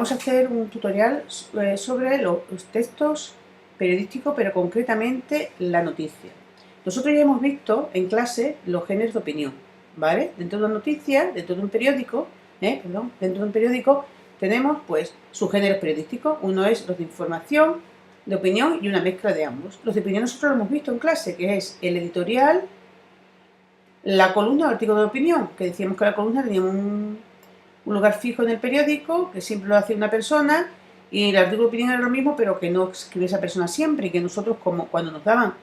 vamos a hacer un tutorial sobre los textos periodísticos, pero concretamente la noticia. Nosotros ya hemos visto en clase los géneros de opinión, ¿vale? Dentro de una noticia, dentro de un periódico, dentro de un periódico tenemos pues sus géneros periodísticos. Uno es los de información, de opinión y una mezcla de ambos. Los de opinión nosotros lo hemos visto en clase, que es el editorial, la columna o artículo de opinión, que decíamos que la columna tenía un lugar fijo en el periódico, que siempre lo hace una persona, y el artículo de opinión era lo mismo, pero que no escribe esa persona siempre, y que nosotros, como cuando nos daban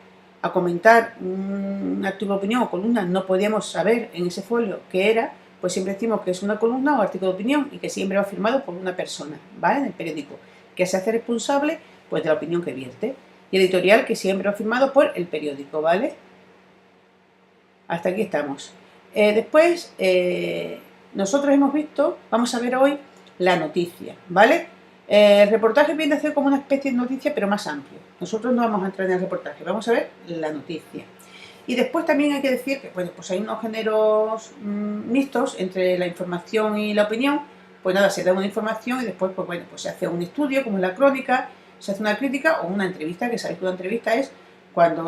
a comentar un artículo de opinión o columna, no podíamos saber en ese folio qué era, pues siempre decimos que es una columna o artículo de opinión y que siempre va firmado por una persona, ¿vale? En el periódico, que se hace responsable pues de la opinión que vierte. Y editorial, que siempre va firmado por el periódico, ¿vale? Hasta aquí estamos. Después, nosotros hemos visto, vamos a ver hoy la noticia, ¿vale? El reportaje viene a ser como una especie de noticia, pero más amplio. Nosotros no vamos a entrar en el reportaje, vamos a ver la noticia. Y después también hay que decir que bueno, pues hay unos géneros mixtos entre la información y la opinión. Pues nada, se da una información y después pues bueno, pues se hace un estudio, como es la crónica, se hace una crítica o una entrevista, que sabéis que una entrevista es cuando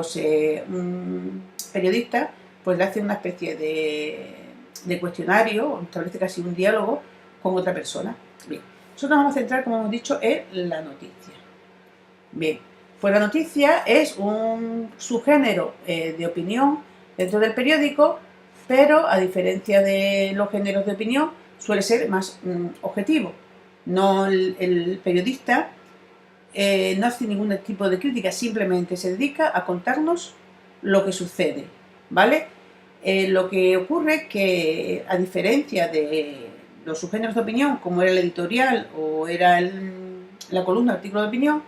un periodista pues le hace una especie de cuestionario, o establece casi un diálogo con otra persona. Bien, nosotros nos vamos a centrar, como hemos dicho, en la noticia. Bien, pues la noticia es un subgénero de opinión dentro del periódico, pero a diferencia de los géneros de opinión, suele ser más objetivo. No el periodista no hace ningún tipo de crítica, simplemente se dedica a contarnos lo que sucede, ¿vale? Lo que ocurre es que, a diferencia de los subgéneros de opinión, como era el editorial o era la columna artículo de opinión,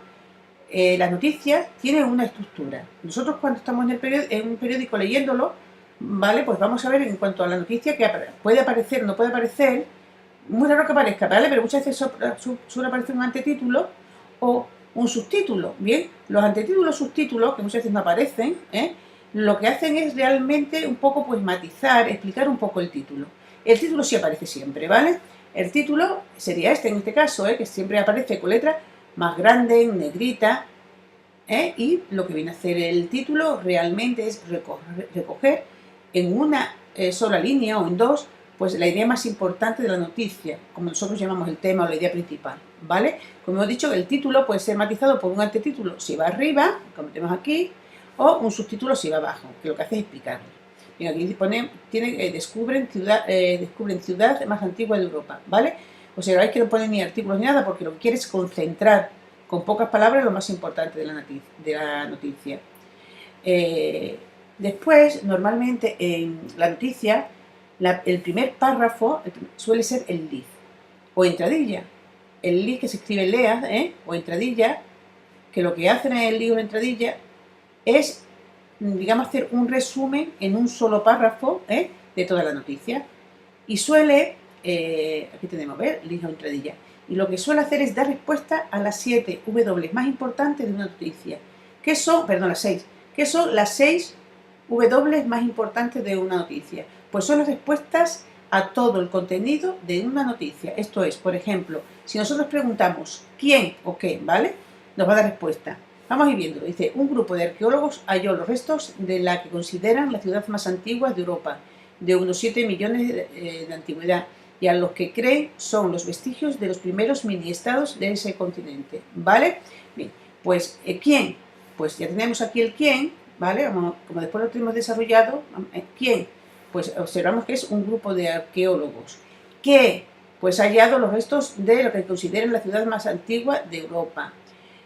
las noticias tienen una estructura. Nosotros cuando estamos en un periódico leyéndolo, ¿vale? Pues vamos a ver en cuanto a la noticia que puede aparecer, no puede aparecer, muy raro que aparezca, ¿vale? Pero muchas veces suele aparecer un antetítulo o un subtítulo. Bien, los antetítulos, subtítulos, que muchas veces no aparecen, lo que hacen es realmente un poco pues matizar, explicar un poco el título. El título sí aparece siempre, ¿vale? El título sería este en este caso, que siempre aparece con letra más grande, en negrita, y lo que viene a hacer el título realmente es recoger en una sola línea o en dos, pues la idea más importante de la noticia, como nosotros llamamos el tema o la idea principal, ¿vale? Como hemos dicho, el título puede ser matizado por un antetítulo si va arriba, como tenemos aquí, o un subtítulo si va abajo, que lo que hace es explicarlo. Bien, aquí descubren ciudad más antigua de Europa, ¿vale? O sea, veis que no pone ni artículos ni nada, porque lo que quiere es concentrar con pocas palabras lo más importante de la noticia. Después, normalmente en la noticia, el primer párrafo suele ser el lead o entradilla. El lead, que se escribe lead, o entradilla, que lo que hacen en el lead o entradilla es, digamos, hacer un resumen en un solo párrafo de toda la noticia. Y suele, aquí tenemos, ver, lead o entradilla. Y lo que suele hacer es dar respuesta a las 7 W más importantes de una noticia. ¿Qué son? Perdón, las 6. ¿Qué son las 6 W más importantes de una noticia? Pues son las respuestas a todo el contenido de una noticia. Esto es, por ejemplo, si nosotros preguntamos quién o qué, ¿vale? Nos va a dar respuesta. Vamos a ir viendo. Dice, un grupo de arqueólogos halló los restos de la que consideran la ciudad más antigua de Europa, de unos 7 millones de antigüedad, y a los que creen son los vestigios de los primeros mini-estados de ese continente, ¿vale? Bien, pues ¿quién? Pues ya tenemos aquí el quién, ¿vale? Como después lo tenemos desarrollado, ¿quién? Pues observamos que es un grupo de arqueólogos que pues ha hallado los restos de lo que consideran la ciudad más antigua de Europa.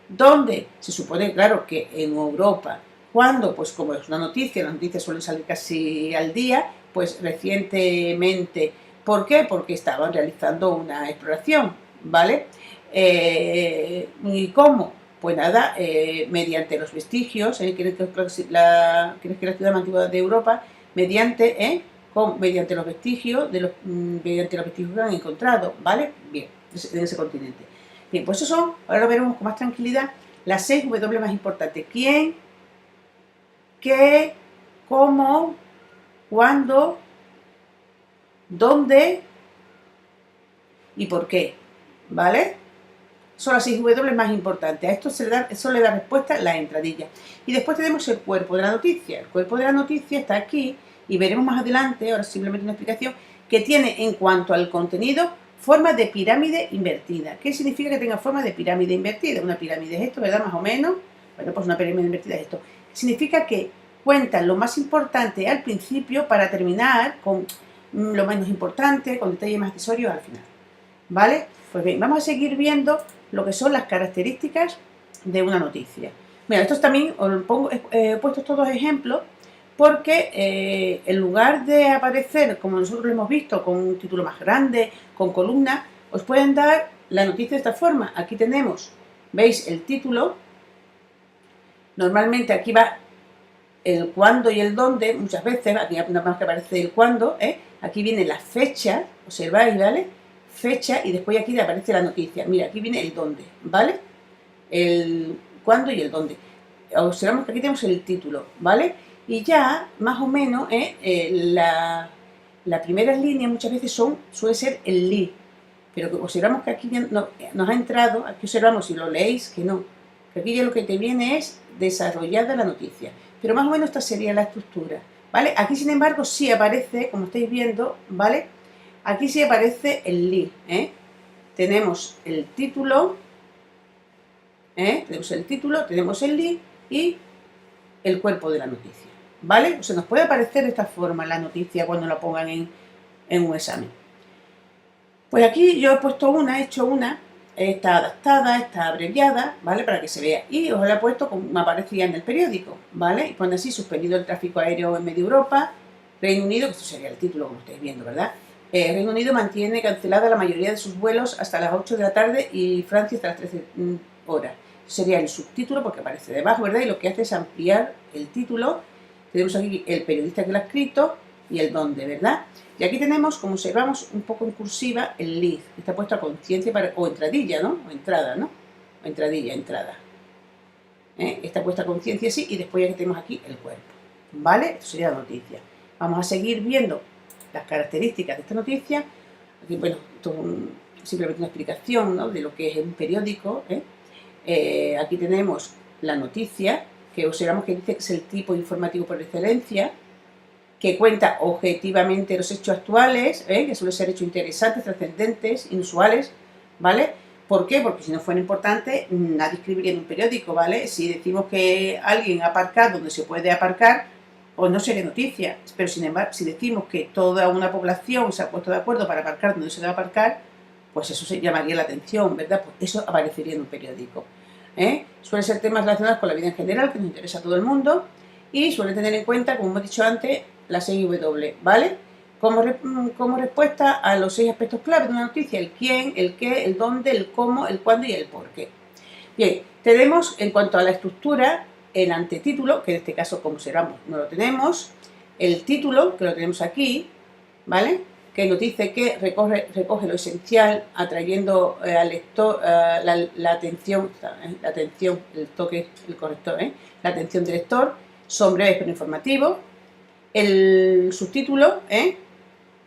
¿Dónde? Se supone, claro, que en Europa. ¿Cuándo? Pues como es una noticia, las noticias suelen salir casi al día, pues recientemente. ¿Por qué? Porque estaban realizando una exploración, ¿vale? ¿Y cómo? Pues nada, mediante los vestigios, ¿quién es la ciudad más antigua de Europa? Mediante los vestigios, mediante los vestigios que han encontrado, ¿vale? Bien, en ese continente. Bien, pues eso son, ahora lo veremos con más tranquilidad, las 6 W más importantes. ¿Quién? ¿Qué? ¿Cómo? ¿Cuándo? ¿Dónde? ¿Y por qué? ¿Vale? Son las 6 W más importantes. A esto eso le da respuesta la entradilla. Y después tenemos el cuerpo de la noticia. El cuerpo de la noticia está aquí y veremos más adelante, ahora simplemente una explicación, que tiene en cuanto al contenido forma de pirámide invertida. ¿Qué significa que tenga forma de pirámide invertida? Una pirámide es esto, ¿verdad? Más o menos. Bueno, pues una pirámide invertida es esto. Significa que cuenta lo más importante al principio para terminar con lo menos importante, con detalles más accesorios al final. ¿Vale? Pues bien, vamos a seguir viendo lo que son las características de una noticia. Mira, estos también os pongo, he puesto estos dos ejemplos porque en lugar de aparecer, como nosotros lo hemos visto, con un título más grande, con columnas, os pueden dar la noticia de esta forma. Aquí tenemos, ¿veis? El título. Normalmente aquí va el cuándo y el dónde, muchas veces, aquí nada más que aparece el cuándo, aquí viene la fecha, observáis, ¿vale? Fecha y después aquí aparece la noticia. Mira, aquí viene el dónde, ¿vale? El cuándo y el dónde. Observamos que aquí tenemos el título, ¿vale? Y ya, más o menos, la primera línea muchas veces suele ser el li, pero observamos que aquí ya nos ha entrado, aquí observamos, si lo leéis, que no, que aquí ya lo que te viene es desarrollada la noticia, pero más o menos esta sería la estructura, ¿vale? Aquí, sin embargo, sí aparece, como estáis viendo, ¿vale? Aquí sí aparece el li, tenemos el título, tenemos el li y el cuerpo de la noticia, ¿vale? O sea, nos puede aparecer de esta forma la noticia cuando la pongan en un examen. Pues aquí yo he puesto una, he hecho una, está adaptada, está abreviada, ¿vale? Para que se vea. Y os la he puesto como aparecía en el periódico, ¿vale? Y pone así: suspendido el tráfico aéreo en medio Europa, Reino Unido, que esto sería el título, como estáis viendo, ¿verdad? Reino Unido mantiene cancelada la mayoría de sus vuelos hasta las 8 de la tarde y Francia hasta las 13 horas. Sería el subtítulo porque aparece debajo, ¿verdad? Y lo que hace es ampliar el título. Tenemos aquí el periodista que lo ha escrito y el dónde, ¿verdad? Y aquí tenemos, como observamos, un poco en cursiva el lead, que está puesto a conciencia o entradilla, ¿no? O entrada, ¿no? O entradilla, entrada. Está puesta a conciencia así y después ya que tenemos aquí el cuerpo, ¿vale? Esto sería la noticia. Vamos a seguir viendo las características de esta noticia. Aquí, bueno, esto es simplemente una explicación, ¿no? De lo que es un periódico, aquí tenemos la noticia, que observamos que dice que es el tipo informativo por excelencia, que cuenta objetivamente los hechos actuales, que suelen ser hechos interesantes, trascendentes, inusuales, ¿vale? ¿Por qué? Porque si no fuera importante, nadie escribiría en un periódico, ¿vale? Si decimos que alguien ha aparcado donde se puede aparcar, pues no sería noticia. Pero sin embargo, si decimos que toda una población se ha puesto de acuerdo para aparcar donde se debe aparcar, pues eso se llamaría la atención, ¿verdad? Pues eso aparecería en un periódico. Suelen ser temas relacionados con la vida en general, que nos interesa a todo el mundo, y suelen tener en cuenta, como hemos dicho antes, las 6 W, ¿vale? Como respuesta a los 6 aspectos clave de una noticia: el quién, el qué, el dónde, el cómo, el cuándo y el por qué. Bien, tenemos en cuanto a la estructura el antetítulo, que en este caso, como observamos, no lo tenemos, el título, que lo tenemos aquí, ¿vale? Que nos dice que recoge lo esencial, atrayendo al lector la atención, el toque, el corrector, la atención del lector. Son breves pero informativos. El subtítulo,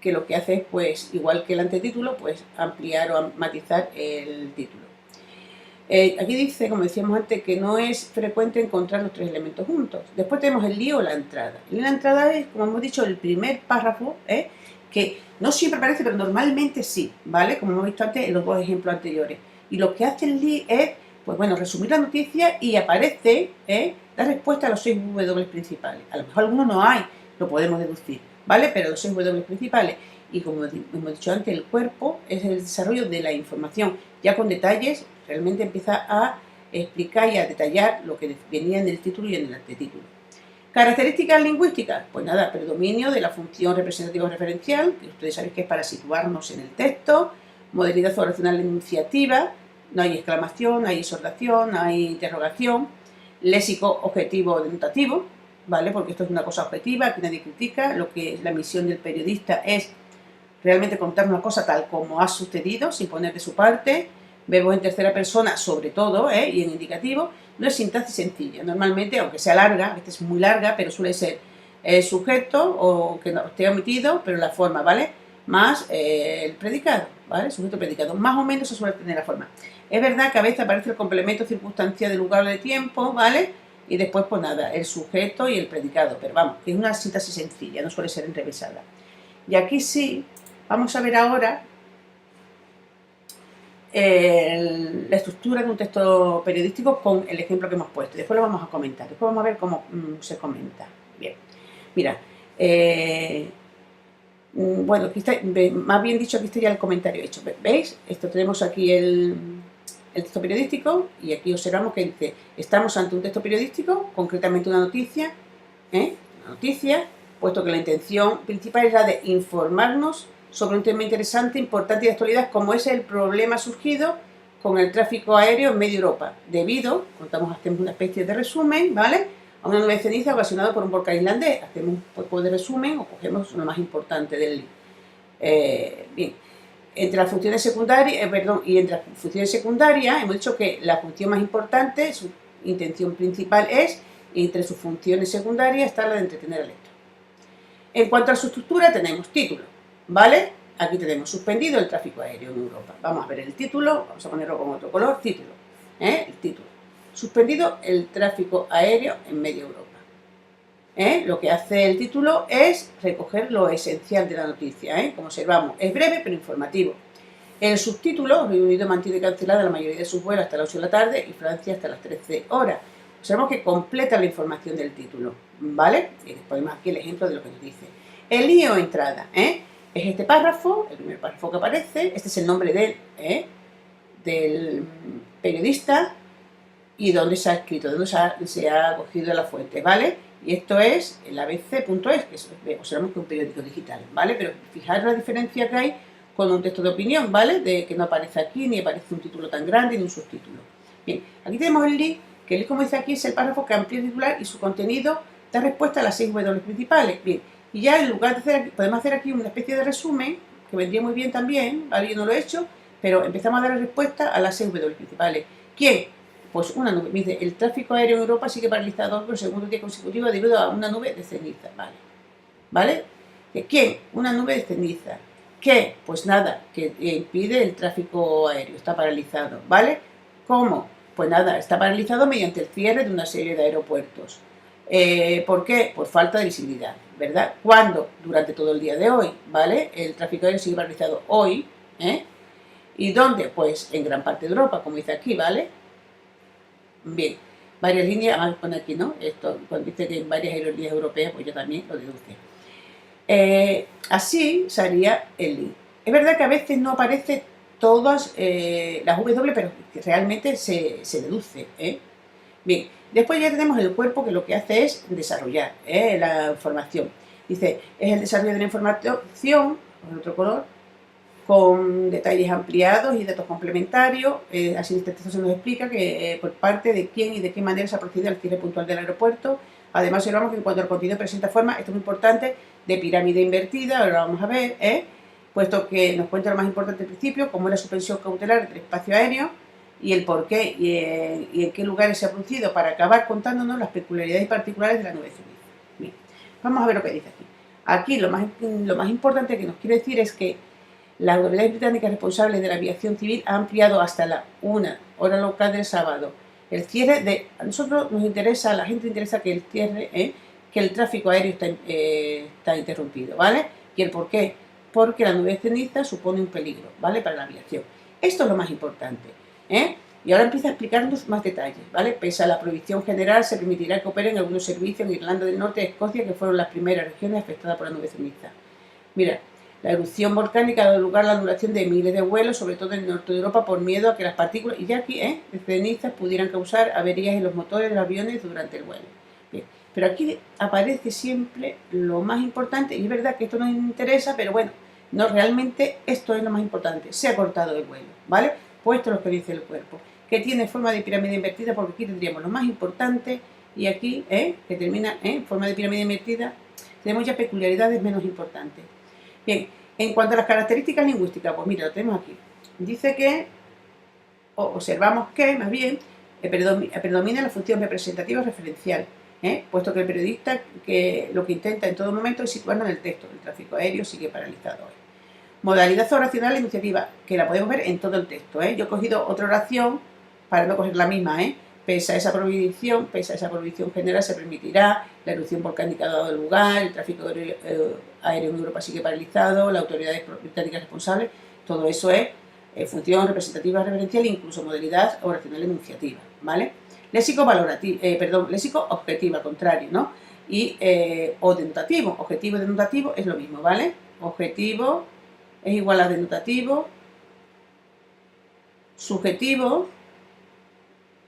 que lo que hace es, pues, igual que el antetítulo, pues ampliar o matizar el título. Aquí dice, como decíamos antes, que no es frecuente encontrar los 3 elementos juntos. Después tenemos el lío o la entrada. El lío o la entrada es, como hemos dicho, el primer párrafo, que no siempre aparece, pero normalmente sí, ¿vale? Como hemos visto antes en los 2 ejemplos anteriores. Y lo que hace el lío es, pues bueno, resumir la noticia y aparece la respuesta a los 6 W principales. A lo mejor algunos no hay, lo podemos deducir, ¿vale? Pero los 6 W principales. Y como hemos dicho antes, el cuerpo es el desarrollo de la información, ya con detalles. Realmente empieza a explicar y a detallar lo que venía en el título y en el antetítulo. Características lingüísticas, pues nada, predominio de la función representativa referencial, que ustedes saben que es para situarnos en el texto, modalidad oracional enunciativa, no hay exclamación, no hay exhortación, no hay interrogación, léxico objetivo denotativo, ¿vale? Porque esto es una cosa objetiva, que nadie critica. Lo que es la misión del periodista es realmente contar una cosa tal como ha sucedido, sin poner de su parte. Verbos en tercera persona, sobre todo, y en indicativo. No es sintaxis sencilla. Normalmente, aunque sea larga, a veces es muy larga, pero suele ser sujeto o que no esté omitido, pero la forma, ¿vale? Más el predicado, ¿vale? Sujeto predicado. Más o menos se suele tener la forma. Es verdad que a veces aparece el complemento circunstancial del lugar o de tiempo, ¿vale? Y después, pues nada, el sujeto y el predicado. Pero vamos, que es una sintaxis sencilla, no suele ser enrevesada. Y aquí sí, vamos a ver ahora la estructura de un texto periodístico con el ejemplo que hemos puesto. Después lo vamos a comentar. Después vamos a ver cómo se comenta. Bien, mira, bueno, aquí está, más bien dicho, aquí está ya el comentario hecho. ¿Veis? Esto tenemos aquí el texto periodístico y aquí observamos que dice, estamos ante un texto periodístico, concretamente una noticia, puesto que la intención principal es la de informarnos sobre un tema interesante, importante y de actualidad, como es el problema surgido con el tráfico aéreo en media Europa, debido, hacemos una especie de resumen, ¿vale?, a una nube de ceniza ocasionada por un volcán islandés. Hacemos un poco de resumen o cogemos lo más importante del bien. Entre las funciones secundarias, entre las funciones secundarias hemos dicho que la función más importante, su intención principal es, y entre sus funciones secundarias está la de entretener al lector. En cuanto a su estructura tenemos título, ¿vale? Aquí tenemos suspendido el tráfico aéreo en Europa. Vamos a ver el título, vamos a ponerlo con otro color, título, el título. Suspendido el tráfico aéreo en media Europa. Lo que hace el título es recoger lo esencial de la noticia. Como observamos, es breve pero informativo. El subtítulo, Reino Unido mantiene cancelada la mayoría de sus vuelos hasta las 8 de la tarde y Francia hasta las 13 horas. Observamos que completa la información del título, ¿vale? Y les ponemos aquí el ejemplo de lo que nos dice. El lío o entrada, es este párrafo, el primer párrafo que aparece, este es el nombre del periodista y dónde se ha escrito, dónde se ha cogido la fuente, ¿vale? Y esto es el abc.es, que observamos que es un periódico digital, ¿vale? Pero fijaros la diferencia que hay con un texto de opinión, ¿vale? De que no aparece aquí, ni aparece un título tan grande, ni un subtítulo. Bien, aquí tenemos el link, que el link, como dice aquí, es el párrafo que amplía el titular y su contenido da respuesta a las 6 W principales. Bien, y ya en lugar de hacer aquí, podemos hacer aquí una especie de resumen, que vendría muy bien también, ¿vale? Yo no lo he hecho, pero empezamos a dar respuesta a las 6 W principales. ¿Quién? Pues una nube. Dice, el tráfico aéreo en Europa sigue paralizado por el segundo día consecutivo debido a una nube de ceniza. ¿Vale? ¿Quién? Una nube de ceniza. ¿Qué? Pues nada, que impide el tráfico aéreo, está paralizado. ¿Vale? ¿Cómo? Pues nada, está paralizado mediante el cierre de una serie de aeropuertos. ¿Por qué? Por falta de visibilidad, ¿verdad? ¿Cuándo? Durante todo el día de hoy, ¿vale? El tráfico aéreo sigue paralizado hoy, ¿Y dónde? Pues en gran parte de Europa, como dice aquí, ¿vale? Bien, varias líneas, vamos a poner aquí, ¿no? Esto, cuando dice que en varias aerolíneas europeas, pues yo también lo deduce. Así sería el link. Es verdad que a veces no aparecen todas las W, pero que realmente se deduce. Bien, después ya tenemos el cuerpo, que lo que hace es desarrollar la información. Dice, es el desarrollo de la información, con otro color, con detalles ampliados y datos complementarios. Así este texto se nos explica que por parte de quién y de qué manera se ha procedido al cierre puntual del aeropuerto. Además, observamos que en cuanto al contenido presenta forma, esto es muy importante, de pirámide invertida, ahora lo vamos a ver, puesto que nos cuenta lo más importante al principio, como es la suspensión cautelar del espacio aéreo y el por qué y en qué lugares se ha producido, para acabar contándonos las peculiaridades particulares de la nube de ceniza. Bien, vamos a ver lo que dice aquí. Aquí lo más importante que nos quiere decir es que las autoridades británicas responsables de la aviación civil han ampliado hasta la 1 hora local del sábado el cierre de... A nosotros nos interesa, a la gente interesa que el cierre, que el tráfico aéreo está interrumpido, ¿vale? ¿Y el por qué? Porque la nube de ceniza supone un peligro, ¿vale? Para la aviación. Esto es lo más importante, Y ahora empieza a explicarnos más detalles, ¿vale? Pese a la prohibición general, se permitirá que operen algunos servicios en Irlanda del Norte y Escocia, que fueron las primeras regiones afectadas por la nube de ceniza. Mira, la erupción volcánica ha dado lugar a la anulación de miles de vuelos, sobre todo en el norte de Europa, por miedo a que las partículas, y ya aquí, de cenizas pudieran causar averías en los motores de los aviones durante el vuelo. Bien, pero aquí aparece siempre lo más importante, y es verdad que esto nos interesa, pero bueno, no, realmente esto es lo más importante. Se ha cortado el vuelo, ¿vale? Puesto lo que dice el cuerpo, que tiene forma de pirámide invertida, porque aquí tendríamos lo más importante, y aquí, que termina en forma de pirámide invertida, tenemos ya peculiaridades menos importantes. Bien, en cuanto a las características lingüísticas, pues mira, lo tenemos aquí. Dice que, observamos que, más bien, predomina la función representativa referencial, puesto que el periodista lo que intenta en todo momento es situarnos en el texto. El tráfico aéreo sigue paralizado hoy. Modalidad oracional enunciativa, que la podemos ver en todo el texto, ¿eh? Yo he cogido otra oración para no coger la misma, ¿eh? Pese a esa prohibición general, se permitirá la erupción volcánica dado el lugar, el tráfico aéreo en Europa sigue paralizado, las autoridades británicas responsables, todo eso es función representativa referencial e incluso modalidad oracional enunciativa, ¿vale? Léxico objetiva, contrario, ¿no? Y o denotativo, objetivo y denotativo es lo mismo, ¿vale? Objetivo es igual a denotativo, subjetivo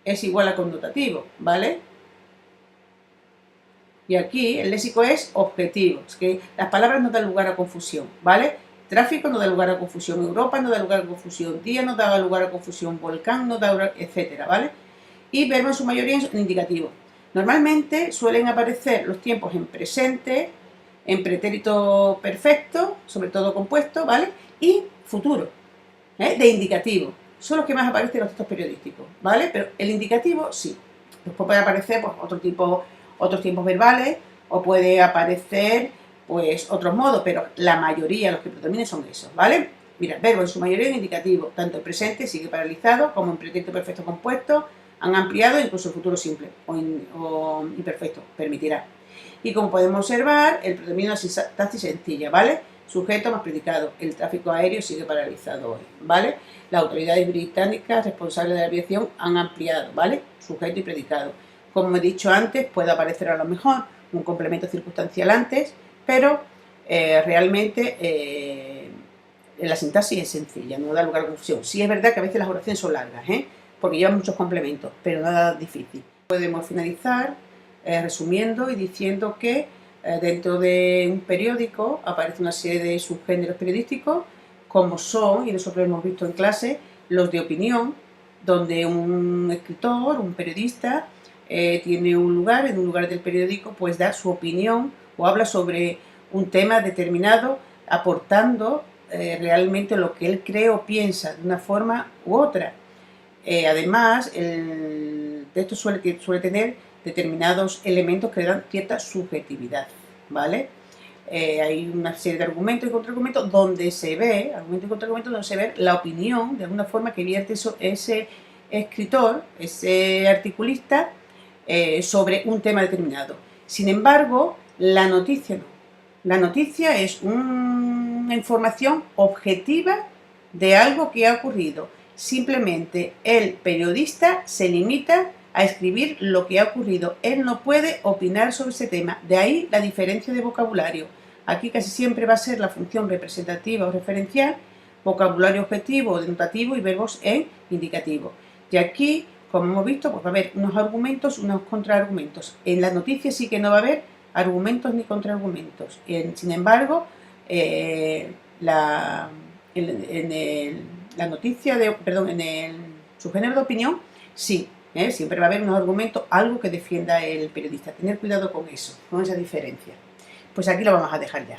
es igual a connotativo, ¿vale? Y aquí el léxico es objetivo, es que las palabras no dan lugar a confusión, ¿vale? Tráfico no da lugar a confusión, Europa no da lugar a confusión, día no da lugar a confusión, volcán no da lugar, etcétera, ¿vale? Y verbo en su mayoría en indicativo. Normalmente suelen aparecer los tiempos en presente, en pretérito perfecto, sobre todo compuesto, ¿vale? Y futuro, de indicativo. Son los que más aparecen en los textos periodísticos, ¿vale? Pero el indicativo sí. Después puede aparecer pues, otros tiempos verbales o puede aparecer pues otros modos, pero la mayoría, los que predominan son esos, ¿vale? Mira, verbo en su mayoría en indicativo, tanto el presente sigue paralizado como en pretérito perfecto compuesto, han ampliado, incluso el futuro simple o imperfecto permitirá. Y como podemos observar, el predominio es sintaxis sencilla, ¿vale? Sujeto más predicado, el tráfico aéreo sigue paralizado hoy, ¿vale? Las autoridades británicas responsables de la aviación han ampliado, ¿vale? Sujeto y predicado. Como he dicho antes, puede aparecer a lo mejor un complemento circunstancial antes, pero realmente la sintaxis es sencilla, no da lugar a confusión. Sí es verdad que a veces las oraciones son largas, porque llevan muchos complementos, pero nada difícil. Podemos finalizar resumiendo y diciendo que dentro de un periódico aparece una serie de subgéneros periodísticos, como son, y nosotros hemos visto en clase, los de opinión, donde un escritor, un periodista, tiene un lugar, en un lugar del periódico, pues da su opinión o habla sobre un tema determinado, aportando realmente lo que él cree o piensa de una forma u otra. Además, el texto suele tener determinados elementos que le dan cierta subjetividad, ¿vale? Hay una serie de argumentos y contraargumentos donde se ve, la opinión, de alguna forma, que vierte ese escritor, ese articulista, sobre un tema determinado. Sin embargo, la noticia no. La noticia es una información objetiva de algo que ha ocurrido. Simplemente el periodista se limita a escribir lo que ha ocurrido. Él no puede opinar sobre ese tema. De ahí la diferencia de vocabulario. Aquí casi siempre va a ser la función representativa o referencial, vocabulario objetivo o denotativo y verbos en indicativo. Y aquí, como hemos visto, pues va a haber unos argumentos, unos contraargumentos. En las noticias sí que no va a haber argumentos ni contraargumentos. Sin embargo, la noticia en el subgénero de opinión, sí, siempre va a haber unos argumentos, algo que defienda el periodista. Tener cuidado con eso, con esa diferencia. Pues aquí lo vamos a dejar ya.